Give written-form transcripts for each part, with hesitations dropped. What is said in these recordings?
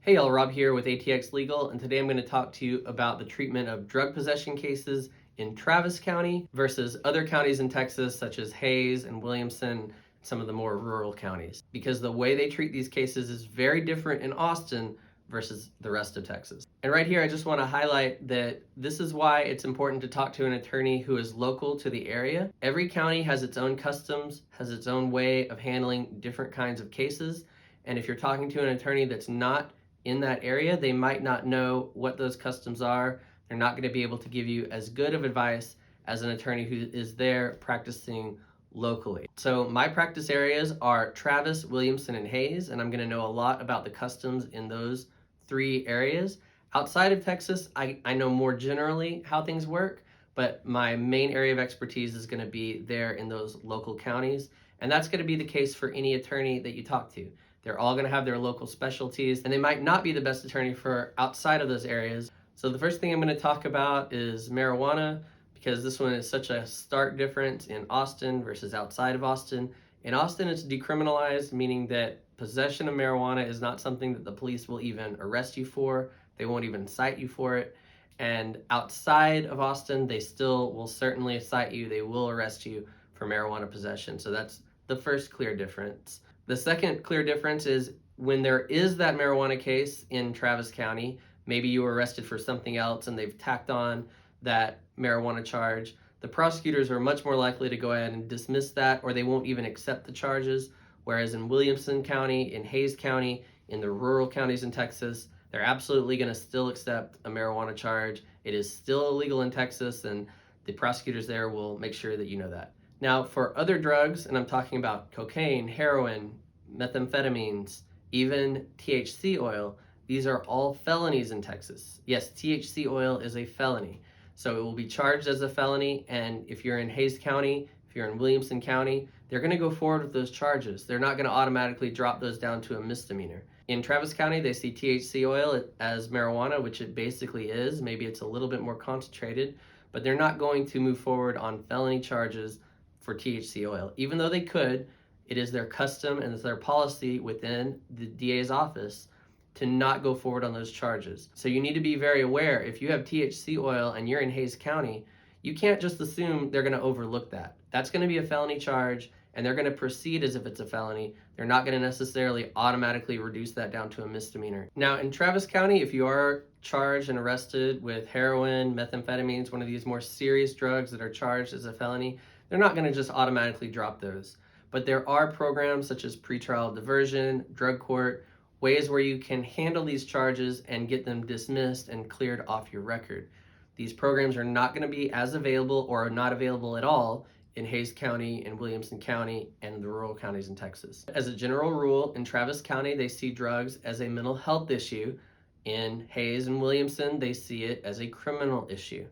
Hey y'all, Rob here with ATX Legal, and today I'm going to talk to you about the treatment of drug possession cases in Travis County versus other counties in Texas such as Hays and Williamson, some of the more rural counties. Because the way they treat these cases is very different in Austin versus the rest of Texas. And right here I just want to highlight that this is why it's important to talk to an attorney who is local to the area. Every county has its own customs, has its own way of handling different kinds of cases, and if you're talking to an attorney that's not in that area, they might not know what those customs are. They're not going to be able to give you as good of advice as an attorney who is there practicing locally. So my practice areas are Travis, Williamson, and Hays, and I'm going to know a lot about the customs in those three areas. Outside of Texas, I know more generally how things work, but my main area of expertise is going to be there in those local counties, and that's going to be the case for any attorney that you talk to. They're all going to have their local specialties, and they might not be the best attorney for outside of those areas. So the first thing I'm going to talk about is marijuana, because this one is such a stark difference in Austin versus outside of Austin. In Austin, it's decriminalized, meaning that possession of marijuana is not something that the police will even arrest you for. They won't even cite you for it. And outside of Austin, they still will certainly cite you. They will arrest you for marijuana possession. So that's the first clear difference. The second clear difference is when there is that marijuana case in Travis County, maybe you were arrested for something else and they've tacked on that marijuana charge, the prosecutors are much more likely to go ahead and dismiss that, or they won't even accept the charges. Whereas in Williamson County, in Hays County, in the rural counties in Texas, they're absolutely going to still accept a marijuana charge. It is still illegal in Texas, and the prosecutors there will make sure that you know that. Now, for other drugs, and I'm talking about cocaine, heroin, methamphetamines, even THC oil, these are all felonies in Texas. Yes, THC oil is a felony. So it will be charged as a felony, and if you're in Hays County, if you're in Williamson County, they're going to go forward with those charges. They're not going to automatically drop those down to a misdemeanor. In Travis County, they see THC oil as marijuana, which it basically is. Maybe it's a little bit more concentrated, but they're not going to move forward on felony charges for THC oil. Even though they could, it is their custom and it's their policy within the DA's office to not go forward on those charges. So you need to be very aware. If you have THC oil and you're in Hays County, you can't just assume they're going to overlook that. That's going to be a felony charge, and they're going to proceed as if it's a felony. They're not going to necessarily automatically reduce that down to a misdemeanor. Now, in Travis County, if you are charged and arrested with heroin, methamphetamines, one of these more serious drugs that are charged as a felony, they're not going to just automatically drop those. But there are programs such as pretrial diversion, drug court, ways where you can handle these charges and get them dismissed and cleared off your record. These programs are not going to be as available or not available at all in Hays County and Williamson County and the rural counties in Texas. As a general rule, in Travis County, they see drugs as a mental health issue. In Hays and Williamson, they see it as a criminal issue.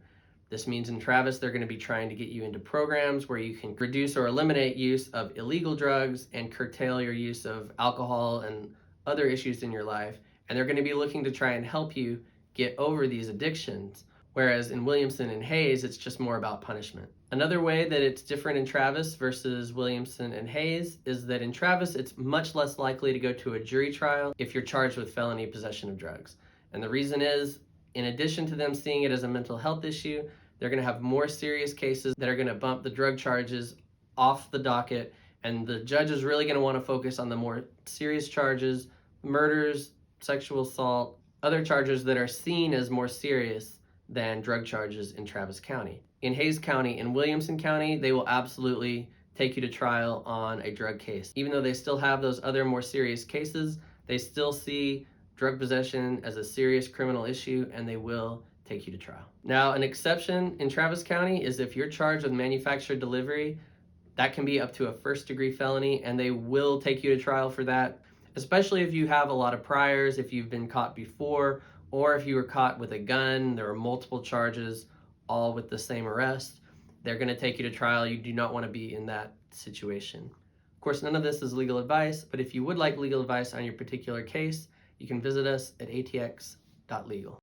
This means in Travis, they're going to be trying to get you into programs where you can reduce or eliminate use of illegal drugs and curtail your use of alcohol and other issues in your life. And they're going to be looking to try and help you get over these addictions. Whereas in Williamson and Hays, it's just more about punishment. Another way that it's different in Travis versus Williamson and Hays is that in Travis, it's much less likely to go to a jury trial if you're charged with felony possession of drugs. And the reason is, in addition to them seeing it as a mental health issue, they're going to have more serious cases that are going to bump the drug charges off the docket, and the judge is really going to want to focus on the more serious charges, murders, sexual assault, other charges that are seen as more serious than drug charges in Travis County. In Hays County and Williamson County, they will absolutely take you to trial on a drug case. Even though they still have those other more serious cases, they still see drug possession as a serious criminal issue, and they will take you to trial. Now, an exception in Travis County is if you're charged with manufactured delivery, that can be up to a first-degree felony, and they will take you to trial for that, especially if you have a lot of priors, if you've been caught before, or if you were caught with a gun. There are multiple charges, all with the same arrest. They're going to take you to trial. You do not want to be in that situation. Of course, none of this is legal advice, but if you would like legal advice on your particular case, you can visit us at atx.legal.